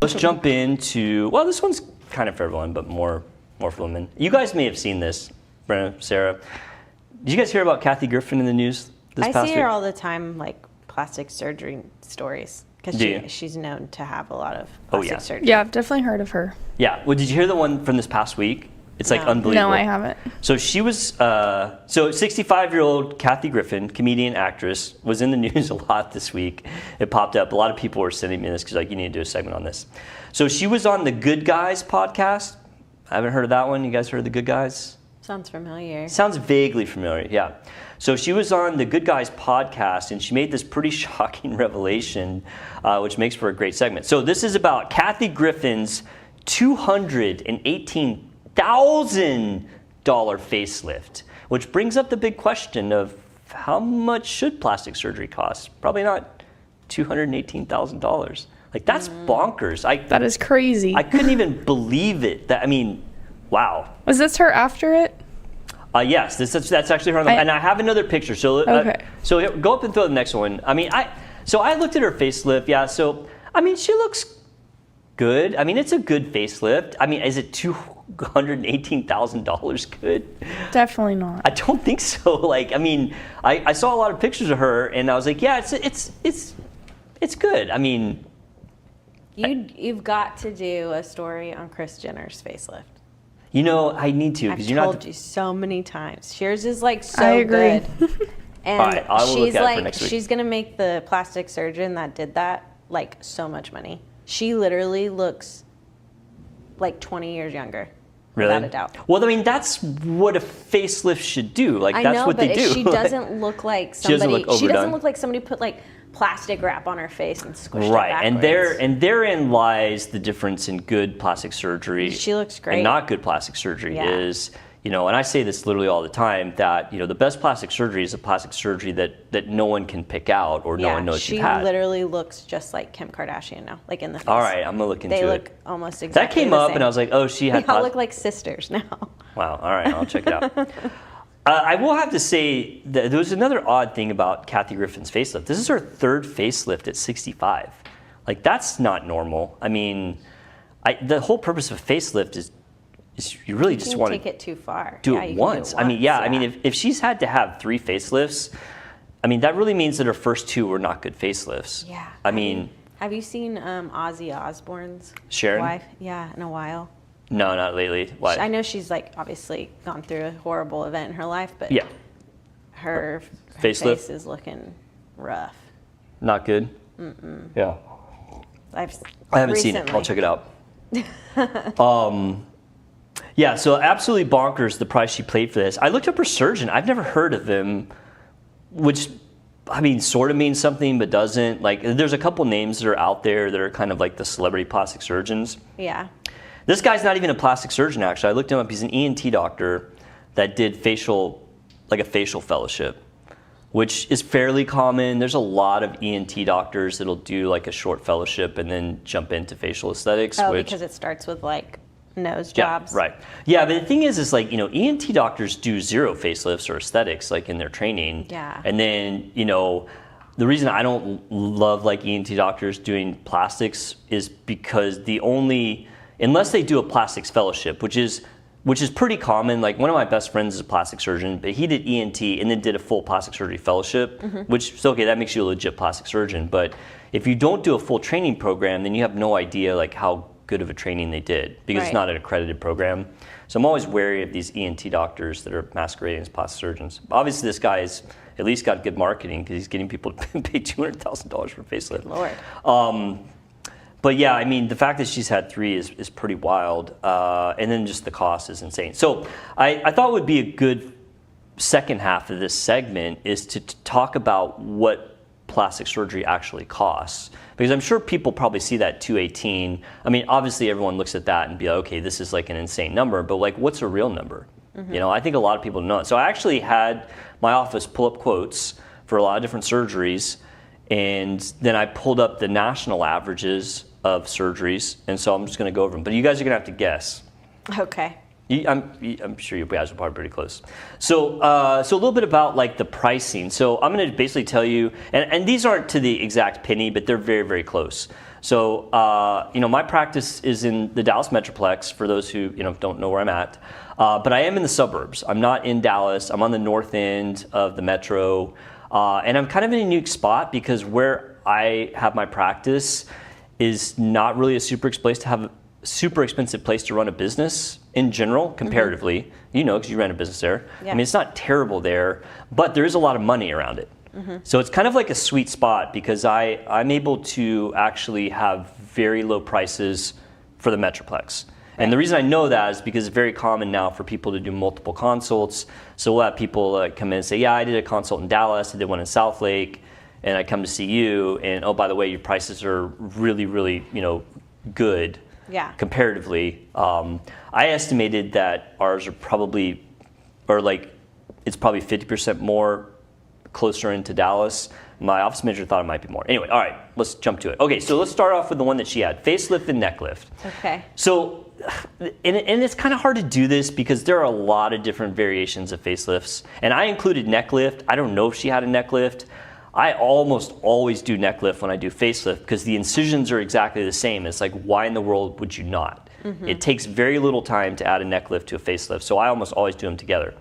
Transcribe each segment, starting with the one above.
Let's jump into, well, this one's kind of for everyone, but more for women. You guys may have seen this, Brenna, Sarah. Did you guys hear about Kathy Griffin in the news this past week? I see her all the time, like plastic surgery stories, because she's known to have a lot of plastic surgery. Yeah, I've definitely heard of her. Yeah. Well, did you hear the one from this past week? It's like unbelievable. No, I haven't. So she was, 65-year-old Kathy Griffin, comedian, actress, was in the news a lot this week. It popped up. A lot of people were sending me this because like, you need to do a segment on this. So she was on the Good Guys podcast. I haven't heard of that one. You guys heard of the Good Guys? Sounds familiar. Sounds vaguely familiar, yeah. So she was on the Good Guys podcast, and she made this pretty shocking revelation, which makes for a great segment. So this is about Kathy Griffin's $218,000 facelift, which brings up the big question of how much should plastic surgery cost? Probably not $218,000. Like, that's bonkers. That is crazy. I couldn't even believe it. Wow. Was this her after it? Yes, that's actually her. And I have another picture. So, so go up and throw the next one. I looked at her facelift. Yeah. So, she looks good. It's a good facelift. Is it $218,000 good? Definitely not. I don't think so. I saw a lot of pictures of her, and I was like, yeah, it's good. You've got to do a story on Kris Jenner's facelift. I need to, because I've told you so many times. Yours is so agree. good. And all right, I will look at it for next week. She's gonna make the plastic surgeon that did that so much money. She literally looks like 20 years younger. Really? Without a doubt. Well, that's what a facelift should do. That's what they do. She doesn't look like somebody. She doesn't look like somebody put plastic wrap on her face and squished it backwards. And therein lies the difference in good plastic surgery. She looks great. And not good plastic surgery is, and I say this literally all the time, that, the best plastic surgery is a plastic surgery that no one can pick out or no one knows you've had. She literally looks just like Kim Kardashian now, in the face. All right, I'm going to look into it. They look almost exactly that came the up same. And I was like, oh, she had... They all look like sisters now. Wow, all right, I'll check it out. I will have to say that there was another odd thing about Kathy Griffin's facelift. This is her third facelift at 65. That's not normal. The whole purpose of a facelift is you really just want to take it too far. Do it once. If she's had to have 3 facelifts, that really means that her first 2 were not good facelifts. Yeah. Have you seen Ozzy Osbourne's wife? Yeah, in a while. No, not lately. Why? I know she's obviously gone through a horrible event in her life, but her face is looking rough. Not good? Mm-mm. Yeah. I haven't seen it. I'll check it out. Yeah, so absolutely bonkers the price she paid for this. I looked up her surgeon. I've never heard of him, which sort of means something but doesn't. There's a couple names that are out there that are kind of like the celebrity plastic surgeons. Yeah. This guy's not even a plastic surgeon, actually. I looked him up. He's an ENT doctor that did a facial fellowship, which is fairly common. There's a lot of ENT doctors that'll do a short fellowship and then jump into facial aesthetics. Because it starts with nose jobs. Yeah, right. Yeah, but the thing is ENT doctors do 0 facelifts or aesthetics in their training. Yeah. And then, the reason I don't love ENT doctors doing plastics is because unless they do a plastics fellowship, which is pretty common. One of my best friends is a plastic surgeon, but he did ENT and then did a full plastic surgery fellowship, which is okay, that makes you a legit plastic surgeon. But if you don't do a full training program, then you have no idea how good of a training they did, because it's not an accredited program. So I'm always wary of these ENT doctors that are masquerading as plastic surgeons. Obviously, this guy has at least got good marketing, because he's getting people to pay $200,000 for a facelift. Lord. But yeah, the fact that she's had 3 is pretty wild. And then just the cost is insane. So I thought would be a good second half of this segment is to talk about what plastic surgery actually costs. Because I'm sure people probably see that 218. Obviously everyone looks at that and be like, okay, this is an insane number, but what's a real number? I think a lot of people don't know it. So I actually had my office pull up quotes for a lot of different surgeries, and then I pulled up the national averages of surgeries, and so I'm just going to go over them. But you guys are going to have to guess. Okay. I'm sure you guys are probably pretty close. So a little bit about the pricing. So I'm going to basically tell you, and these aren't to the exact penny, but they're very, very close. So, my practice is in the Dallas Metroplex, for those who, don't know where I'm at. But I am in the suburbs. I'm not in Dallas. I'm on the north end of the metro. And I'm kind of in a unique spot because where I have my practice is not really a super expensive place to run a business in general, comparatively, because you ran a business there. Yeah. I mean, it's not terrible there, but there is a lot of money around it. So it's kind of like a sweet spot because I'm able to actually have very low prices for the Metroplex. And the reason I know that is because it's very common now for people to do multiple consults. So we'll have people come in and say, yeah, I did a consult in Dallas, I did one in South Lake, and I come to see you, and oh, by the way, your prices are really, really, good comparatively. I estimated that ours are probably, it's probably 50% more closer into Dallas. My office manager thought it might be more. Anyway, all right, let's jump to it. Okay, so let's start off with the one that she had, facelift and neck lift. Okay. So, and it's kind of hard to do this because there are a lot of different variations of facelifts. And I included neck lift. I don't know if she had a neck lift. I almost always do neck lift when I do facelift because the incisions are exactly the same. It's like, why in the world would you not? It takes very little time to add a neck lift to a facelift, so I almost always do them together.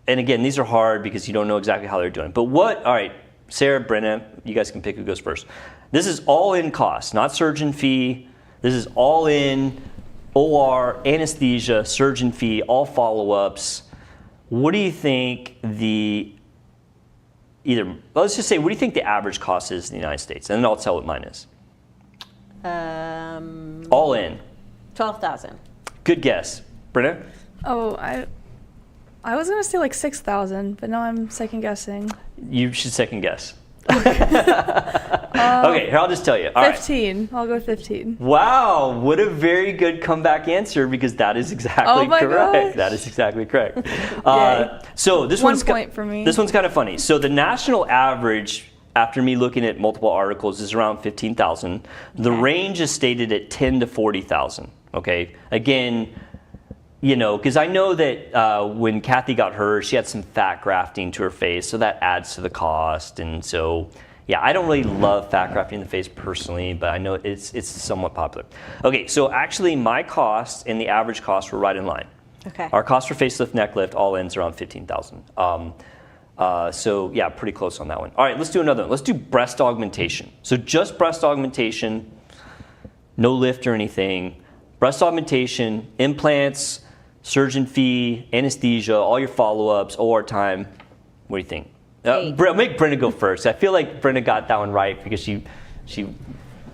And again, these are hard because you don't know exactly how they're doing. But all right, Sarah, Brenna, you guys can pick who goes first. This is all in cost, not surgeon fee. This is all in OR, anesthesia, surgeon fee, all follow-ups. What do you think let's just say, what do you think the average cost is in the United States? And then I'll tell what mine is. All in. 12,000. Good guess. Brenna? Oh, I was gonna say like 6,000, but now I'm second guessing. You should second guess. Okay, here, I'll just tell you. All 15. I'll go 15. Wow, what a very good comeback answer because that is exactly my correct. gosh. That is exactly correct. So this 1 one's point for me. This one's kind of funny. So the national average, after me looking at multiple articles, is around 15,000. The range is stated at 10 to 40,000. Okay, again, because I know that when Kathy got hers, she had some fat grafting to her face, so that adds to the cost. And so, yeah, I don't really love fat grafting in the face personally, but I know it's somewhat popular. Okay, so actually my costs and the average cost were right in line. Okay. Our cost for facelift, neck lift, all in is around 15,000. So yeah, pretty close on that one. All right, let's do another one. Let's do breast augmentation. So just breast augmentation, no lift or anything. Breast augmentation, implants, surgeon fee, anesthesia, all your follow-ups, OR time. What do you think? Make Brenna go first. I feel like Brenna got that one right because she.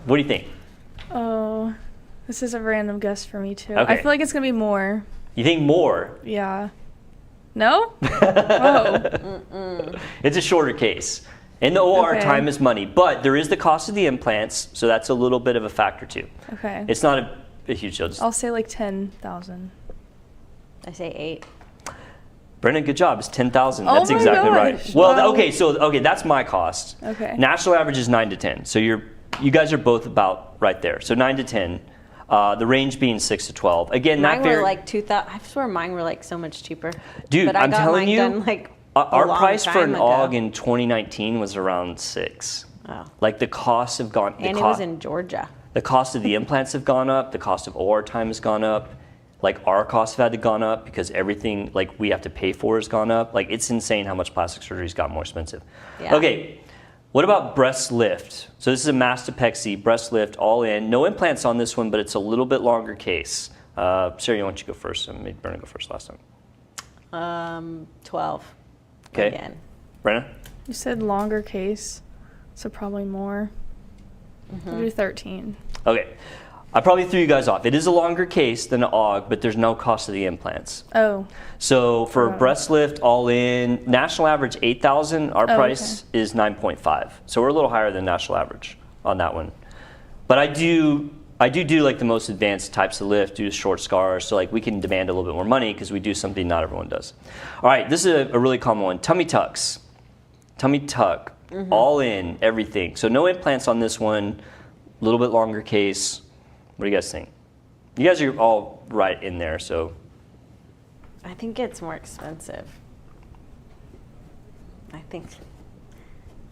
What do you think? Oh, this is a random guess for me too. Okay. I feel like it's gonna be more. You think more? Yeah. No? Oh. It's a shorter case. In the OR, Okay. time is money, but there is the cost of the implants, so that's a little bit of a factor too. Okay. It's not a huge deal. I'll say like 10,000. I say 8. Brennan, good job. It's 10,000. Oh That's my exactly right. gosh. Well, Wow. okay, that's my cost. Okay. National average is 9 to 10. So you guys are both about right there. So 9 to 10. The range being 6 to 12. Again, Mine not very. were like 2,000. I swear mine were like so much cheaper. Dude, but I I'm got telling mine you, done, like, our a long price for an time ago. AUG in 2019 was around 6. Oh. Like the costs have gone. And it was in Georgia. The cost of the implants have gone up. The cost of OR time has gone up. Like our costs have had to gone up because everything like we have to pay for has gone up. Like it's insane how much plastic surgery's got more expensive. Yeah. Okay, what about breast lift? So this is a mastopexy breast lift all in. No implants on this one, but it's a little bit longer case. Sarah, why don't you go first? I made Brenna go first last time. 12. Okay. Again. Brenna? You said longer case, so probably more. I'll do 13. Okay. I probably threw you guys off. It is a longer case than an AUG, but there's no cost of the implants. Oh. So for a breast lift all in, national average 8,000, our price okay. is 9.5. So we're a little higher than national average on that one. But I do like the most advanced types of lift, do short scars, so like we can demand a little bit more money because we do something not everyone does. All right, this is a really common one, tummy tucks. Tummy tuck, all in, everything. So no implants on this one, a little bit longer case. What do you guys think? You guys are all right in there, so. I think it's more expensive.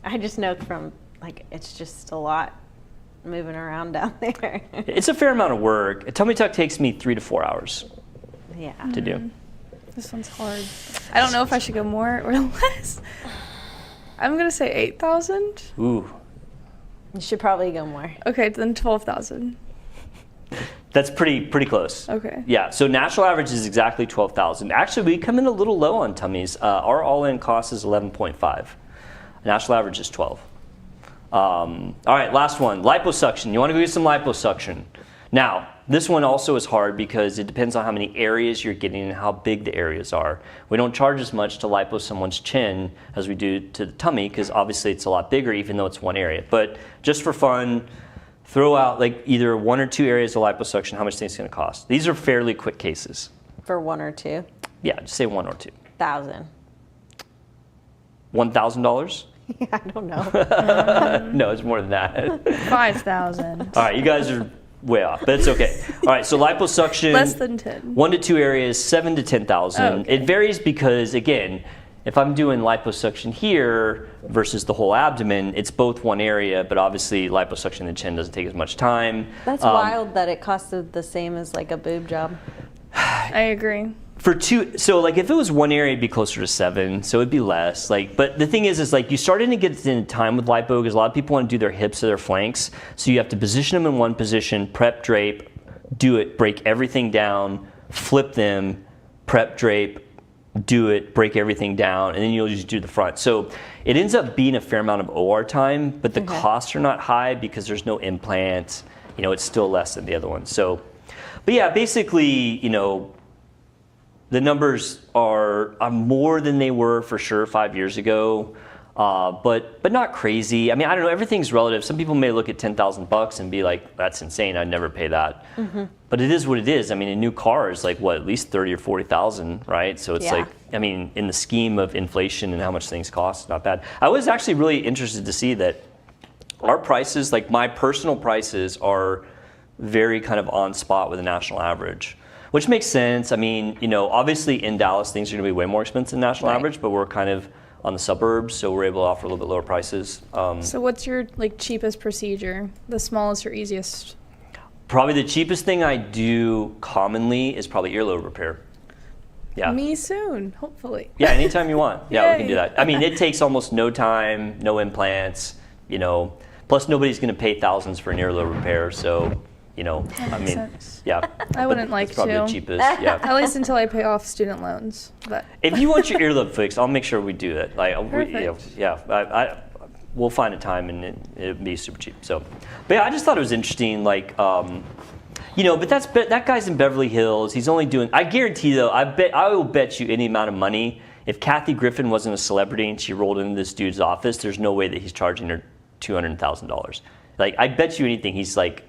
I just know from like it's just a lot moving around down there. It's a fair amount of work. A tummy tuck takes me 3 to 4 hours Yeah. to do. This one's hard. I don't know if I should go more or less. I'm going to say 8,000. Ooh. You should probably go more. Okay, then 12,000. That's pretty close. Okay. Yeah, so national average is exactly 12,000. Actually, we come in a little low on tummies. Our all-in cost is 11.5. National average is 12. All right, last one, liposuction. You want to go get some liposuction. Now, this one also is hard because it depends on how many areas you're getting and how big the areas are. We don't charge as much to lipo someone's chin as we do to the tummy because obviously it's a lot bigger even though it's one area. But just for fun, throw out like either 1 or 2 areas of liposuction, how much do you think it's going to cost? These are fairly quick cases. For 1 or 2? Yeah, just say 1 or 2. 1,000. $1,000? Yeah, I don't know. No, it's more than that. 5,000. All right, you guys are way off, but it's okay. All right, so liposuction. Less than 10. 1 to 2 areas, 7 to 10,000. Oh, okay. It varies because, again, if I'm doing liposuction here versus the whole abdomen, it's both one area, but obviously liposuction in the chin doesn't take as much time. That's wild that it costed the same as like a boob job. I agree. For 2, so like if it was one area, it'd be closer to 7, so it'd be less. Like, but the thing is like you starting to get into time with lipo because a lot of people want to do their hips or their flanks, so you have to position them in one position, prep, drape, do it, break everything down, flip them, prep, drape, do it, break everything down, and then you'll just do the front. So it ends up being a fair amount of OR time, but the costs are not high because there's no implants. You know, it's still less than the other one. So, but yeah, basically, you know, the numbers are more than they were for sure 5 years ago, but not crazy. I mean, I don't know. Everything's relative. Some people may look at $10,000 and be like, "That's insane. I'd never pay that." Mm-hmm. But it is what it is. I mean, a new car is like what, at least 30 or 40,000, right? So it's like, I mean, in the scheme of inflation and how much things cost, it's not bad. I was actually really interested to see that our prices, like my personal prices, are very kind of on spot with the national average. Which makes sense. I mean, you know, obviously in Dallas things are going to be way more expensive than national average, but we're kind of on the suburbs, so we're able to offer a little bit lower prices. So what's your like cheapest procedure? The smallest or easiest? Probably the cheapest thing I do commonly is probably earlobe repair. Yeah. Me soon, hopefully. Yeah, anytime you want. Yeah, we can do Yay. that. I mean, it takes almost no time, no implants, you know. Plus nobody's going to pay thousands for an earlobe repair, so, you know, That I makes mean, sense. yeah. I wouldn't like It's probably to. the cheapest, yeah. At least until I pay off student loans. But If you want your earlobe fixed, I'll make sure we do it. Like, Perfect. we'll find a time and it'll be super cheap. So, but yeah, I just thought it was interesting. Like, you know, but that guy's in Beverly Hills. He's only doing. I guarantee though, I will bet you any amount of money. If Kathy Griffin wasn't a celebrity and she rolled into this dude's office, there's no way that he's charging her $200,000. Like, I bet you anything he's like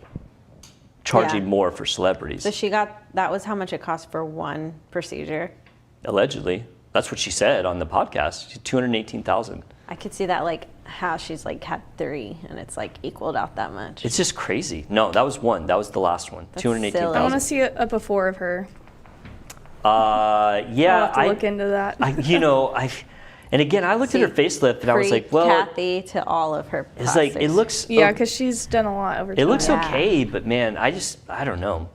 charging more for celebrities. So that was how much it cost for one procedure. Allegedly, that's what she said on the podcast. She's $218,000. I could see that, like how she's like had 3 and it's like equaled out that much. It's just crazy. No, that was one. That was the last one. That's 218,000. I want to see a before of her. Yeah, I'll have to look into that. And again, I looked at her facelift and I was like, well, Kathy to all of her. it's like it looks. Yeah, because she's done a lot over time. It looks okay, but man, I don't know.